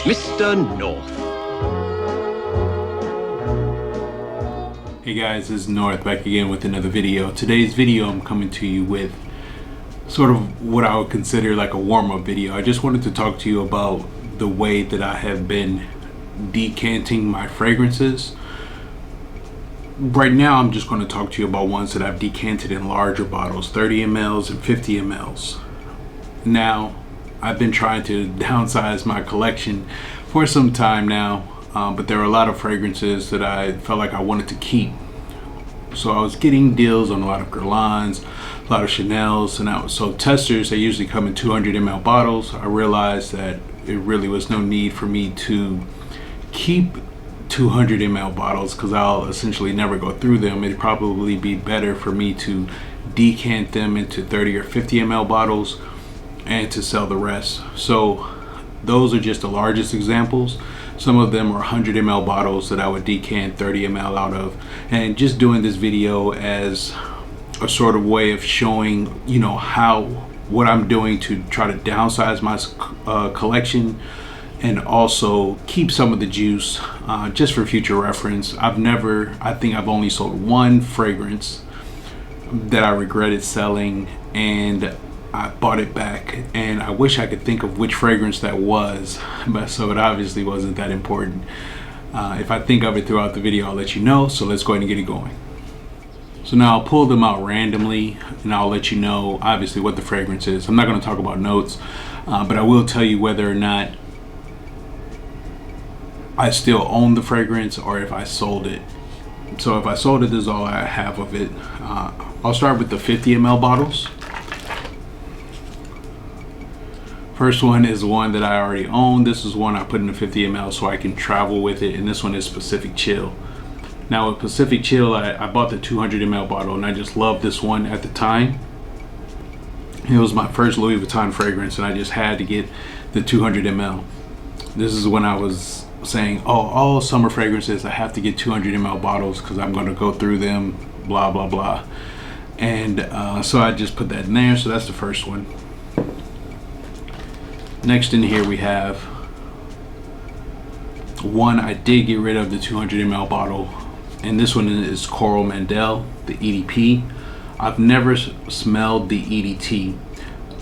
Mr. North. Hey guys, this is North back again with another video. Today's video I'm coming to you with sort of what I would consider like a warm-up video. I just wanted to talk to you about the way that I have been decanting my fragrances. Right now I'm just going to talk to you about ones that I've decanted in larger bottles, 30 mLs and 50 mLs. Now I've been trying to downsize my collection for some time now, but there are a lot of fragrances that I felt like I wanted to keep. So I was getting deals on a lot of Guerlains, a lot of Chanels, and so testers, they usually come in 200 ml bottles. I realized that it really was no need for me to keep 200 ml bottles because I'll essentially never go through them. It'd probably be better for me to decant them into 30 or 50 ml bottles and to sell the rest. So those are just the largest examples. Some of them are 100 ml bottles that I would decant 30 ml out of, and just doing this video as a sort of way of showing, you know, what I'm doing to try to downsize my collection and also keep some of the juice just for future reference. I think I've only sold one fragrance that I regretted selling, and I bought it back, and I wish I could think of which fragrance that was, but so it obviously wasn't that important. If I think of it throughout the video, I'll let you know. So let's go ahead and get it going. So now I'll pull them out randomly and I'll let you know obviously what the fragrance is. I'm not going to talk about notes, but I will tell you whether or not I still own the fragrance or if I sold it. So if I sold it, this is all I have of it. I'll start with the 50 ml bottles. First one is one that I already own. This is one I put in the 50 ml so I can travel with it, and this one is Pacific Chill. Now with Pacific Chill, I bought the 200 ml bottle and I just loved this one at the time. It was my first Louis Vuitton fragrance and I just had to get the 200 ml. This is when I was saying, oh, all summer fragrances I have to get 200 ml bottles because I'm going to go through them, blah blah blah. And so I just put that in there. So that's the first one. Next in here we have one I did get rid of, the 200 ml bottle, and this one is Coral Mandel, the EDP. I've never smelled the EDT.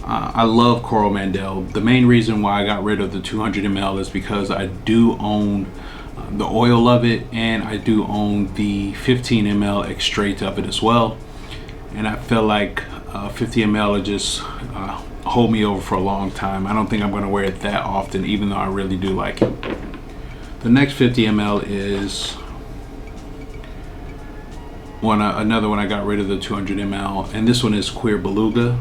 I love Coral Mandel. The main reason why I got rid of the 200 ml is because I do own the oil of it, and I do own the 15 ml extract of it as well, and I feel like 50 ml will just hold me over for a long time. I don't think I'm going to wear it that often, even though I really do like it. The next 50 ml is another one I got rid of, the 200 ml, and this one is Queer Beluga.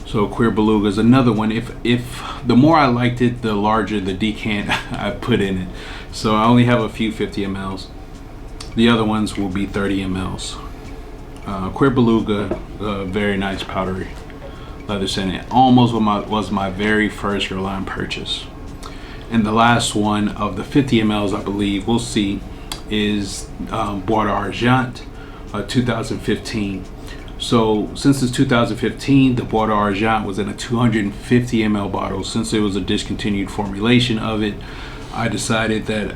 So Queer Beluga is another one. If the more I liked it, the larger the decant I put in it. So I only have a few 50 mls. The other ones will be 30 mls. Queer Beluga, very nice powdery leather scent. It almost was my very first Guerlain purchase. And the last one of the 50 mls, I believe, we'll see, is Bois d'Argent, 2015. So since it's 2015, the Bois d'Argent was in a 250 ml bottle. Since it was a discontinued formulation of it, I decided that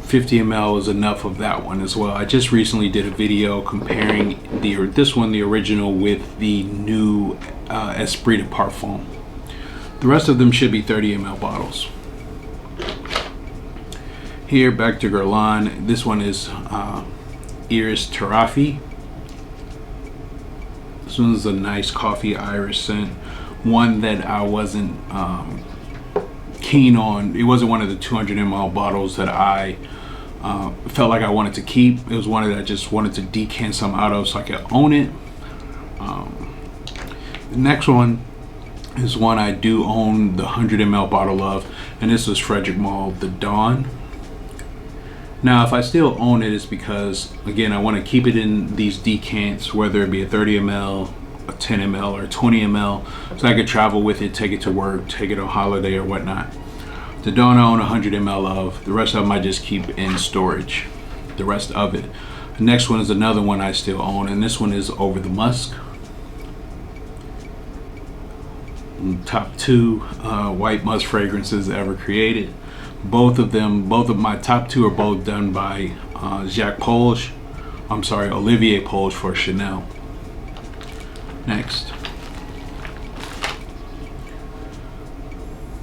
50 ml is enough of that one as well. I just recently did a video comparing this one, the original, with the new Esprit de Parfum. The rest of them should be 30 ml bottles. Here, back to Guerlain. This one is Iris Tarafi. This one is a nice coffee iris scent. One that I wasn't keen on. It wasn't one of the 200 ml bottles that I felt like I wanted to keep. It was one that I just wanted to decant some out of so I could own it. The next one is one I do own the 100 ml bottle of, and this is Frederic Malle, the Dawn. Now if I still own it, it's because, again, I want to keep it in these decants, whether it be a 30 ml, a 10 ml, or 20 ml, so I could travel with it, take it to work, take it on holiday or whatnot. The Dawn I own 100 ml of. The rest of them I just keep in storage, the rest of it. The next one is another one I still own, and this one is Over the Musk. top two white musk fragrances ever created. Both of my top two are both done by Olivier Polge for Chanel. Next.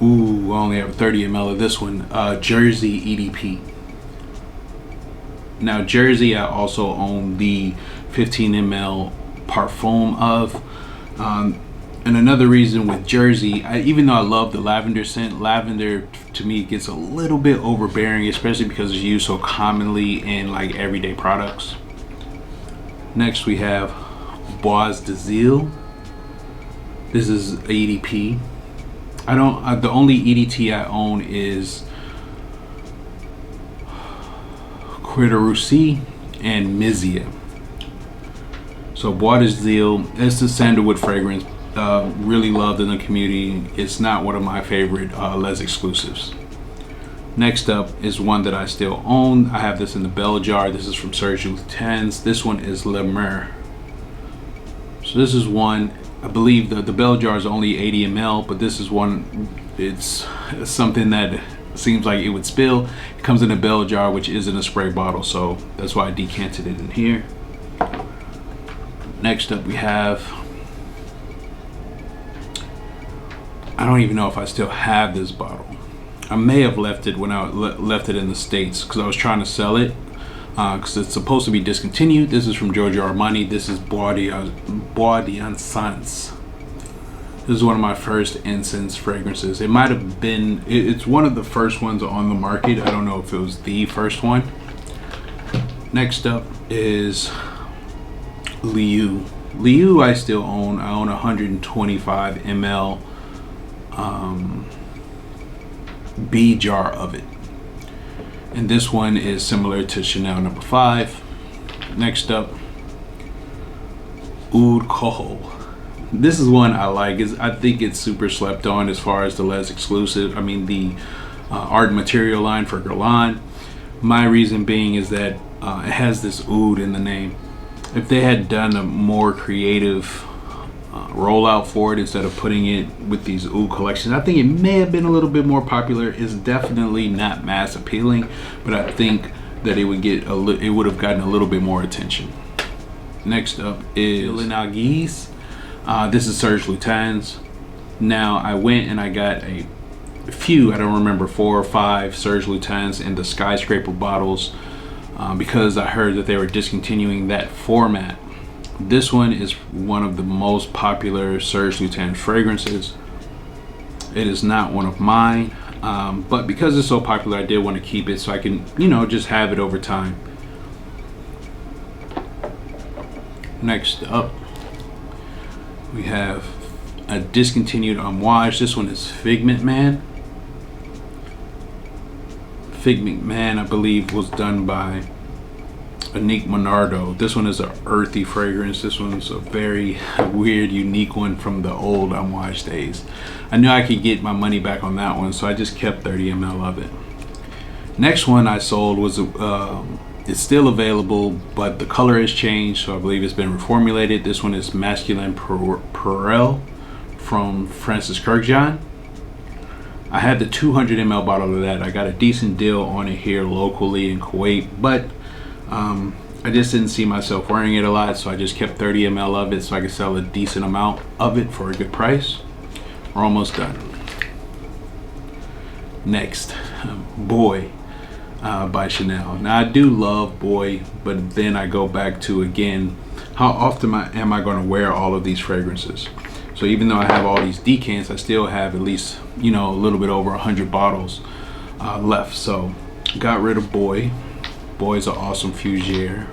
Ooh, I only have 30 ml of this one. Jersey EDP. Now, Jersey, I also own the 15 ml Parfum of. And another reason with Jersey, even though I love the lavender scent, lavender to me gets a little bit overbearing, especially because it's used so commonly in like everyday products. Next, we have Bois de Zille. This is EDP. The only EDT I own is Quiderussi and Mizia. So Bois de Zille, it's the sandalwood fragrance. Really loved in the community. It's not one of my favorite Les exclusives. Next up is one that I still own. I have this in the bell jar. This is from Serge Lutens. This one is Le Mer. So this is one, I believe the bell jar is only 80 ml, but this is one, it's something that seems like it would spill. It comes in a bell jar, which isn't a spray bottle, so that's why I decanted it in here. Next up we have, I don't even know if I still have this bottle. I may have left it when I left it in the States because I was trying to sell it because it's supposed to be discontinued. This is from Giorgio Armani. This is Bois d'Encens. This is one of my first incense fragrances. It might have been, it's one of the first ones on the market. I don't know if it was the first one. Next up is Liu. Liu I still own. I own 125 ml B jar of it, and this one is similar to Chanel No. 5. Next up, Oud Kohol. This is one I like. I think it's super slept on as far as the Les exclusive. I mean the art material line for Guerlain. My reason being is that it has this oud in the name. If they had done a more creative rollout for it instead of putting it with these oud collections, I think it may have been a little bit more popular. It's definitely not mass appealing, but I think that it would have gotten a little bit more attention. Next up is Linagis. This is Serge Lutens. Now I went and I got a few, I don't remember, 4 or 5 Serge Lutens in the skyscraper bottles because I heard that they were discontinuing that format. This one is one of the most popular Serge Lutens fragrances. It is not one of mine, but because it's so popular, I did want to keep it so I can, just have it over time. Next up, we have a discontinued homage. This one is Figment Man. Figment Man, I believe, was done by Anique Monardo. This one is an earthy fragrance. This one's a very weird, unique one from the old homage days. I knew I could get my money back on that one, so I just kept 30 ml of it. Next one I sold was it's still available, but the color has changed, so I believe it's been reformulated. This one is Masculine Perel from Francis Kurkdjian. I had the 200 ml bottle of that. I got a decent deal on it here locally in Kuwait, but I just didn't see myself wearing it a lot, so I just kept 30 ml of it so I could sell a decent amount of it for a good price. We're almost done. Next, Boy by Chanel. Now I do love Boy, but then I go back to, again, how often am I going to wear all of these fragrances? So even though I have all these decants, I still have at least, a little bit over 100 bottles left. So got rid of Boy. Boy is an awesome Fougere.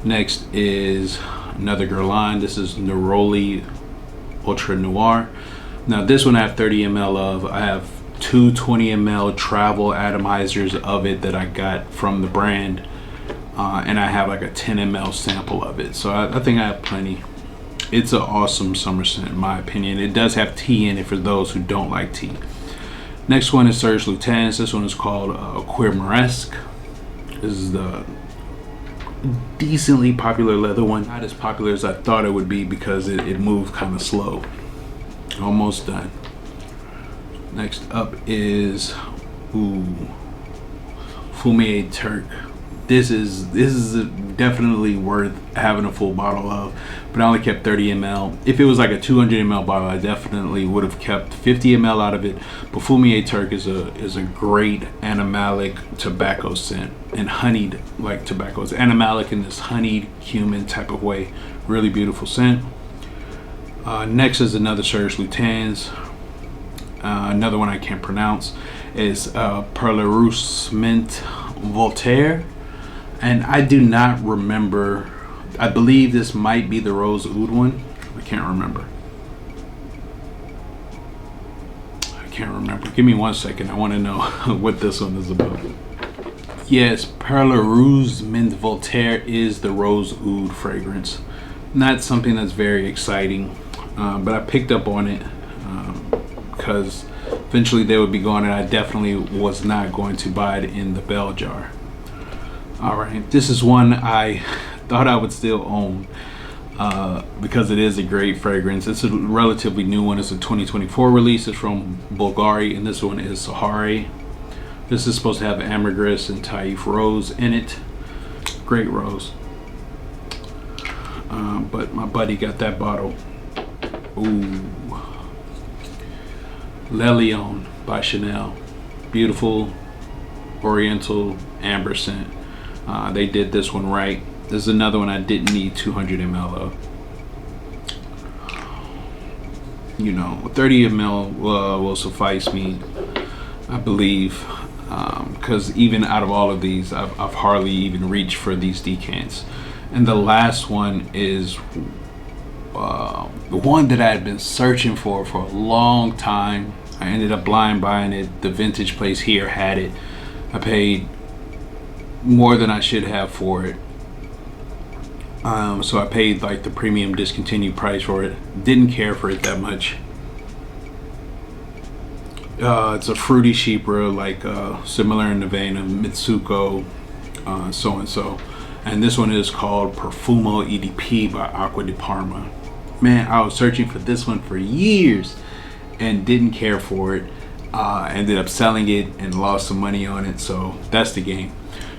Next is another Guerlain. This is Neroli Ultra Noir. Now this one I have 30 ml of. I have 2 20 ml travel atomizers of it that I got from the brand, and I have like a 10 ml sample of it. So I think I have plenty. It's an awesome summer scent in my opinion. It does have tea in it for those who don't like tea. Next one is Serge Lutens. This one is called Queer Moresque. This is the decently popular leather one. Not as popular as I thought it would be because it moved kind of slow. Almost done. Next up is Fumier Turk. This is definitely worth having a full bottle of, but I only kept 30 ml. If it was like a 200 ml bottle, I definitely would have kept 50 ml out of it. But Fumier Turk is a great animalic tobacco scent, and honeyed like tobacco. It's animalic in this honeyed cumin type of way. Really beautiful scent. Next is another Serge Lutens. Another one I can't pronounce is Perlerousse Mint Voltaire. And I do not remember. I believe this might be the Rose Oud one. I can't remember. Give me 1 second. I want to know what this one is about. Yes, Perlerousse Mint Voltaire is the Rose Oud fragrance. Not something that's very exciting, but I picked up on it because eventually they would be gone, and I definitely was not going to buy it in the bell jar. All right, this is one I thought I would still own because it is a great fragrance. It's a relatively new one. It's a 2024 release. It's from Bulgari, and this one is Sahari. This is supposed to have ambergris and Taif rose in it. Great rose. But my buddy got that bottle. Ooh. Le Lion by Chanel. Beautiful oriental amber scent. They did this one right. This is another one I didn't need 200 ml of. 30 ml will suffice me, I believe, because even out of all of these, I've hardly even reached for these decants. And the last one is the one that I had been searching for a long time. I ended up blind buying it. The vintage place here had it. I paid more than I should have for it. So I paid like the premium discontinued price for it. Didn't care for it that much. It's a fruity chypre, like similar in the vein of Mitsuko, so and so. And this one is called Profumo EDP by Acqua di Parma. Man, I was searching for this one for years and didn't care for it. Ended up selling it and lost some money on it. So that's the game.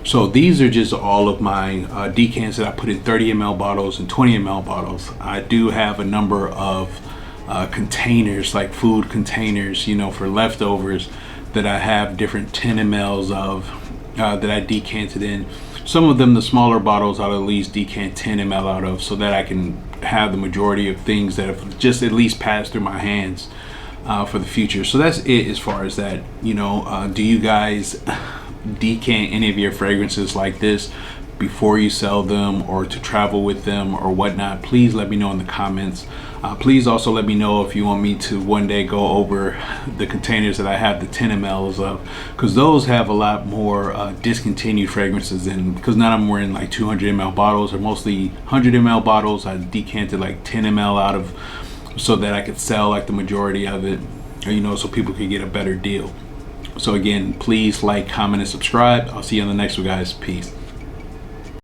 So these are just all of my decants that I put in 30 ml bottles and 20 ml bottles. I do have a number of containers, like food containers, for leftovers, that I have different 10 mls of that I decanted in. Some of them, the smaller bottles, I'll at least decant 10 ml out of, so that I can have the majority of things that have just at least passed through my hands for the future. So that's it as far as that. Do you guys decant any of your fragrances like this before you sell them, or to travel with them or whatnot? Please let me know in the comments. Please also let me know if you want me to one day go over the containers that I have the 10 mls of, because those have a lot more discontinued fragrances in, because none of them were in like 200 ml bottles, or mostly 100 ml bottles. I decanted like 10 ml out of, so that I could sell like the majority of it, so people could get a better deal. So again, please like, comment, and subscribe. I'll see you on the next one, guys. Peace.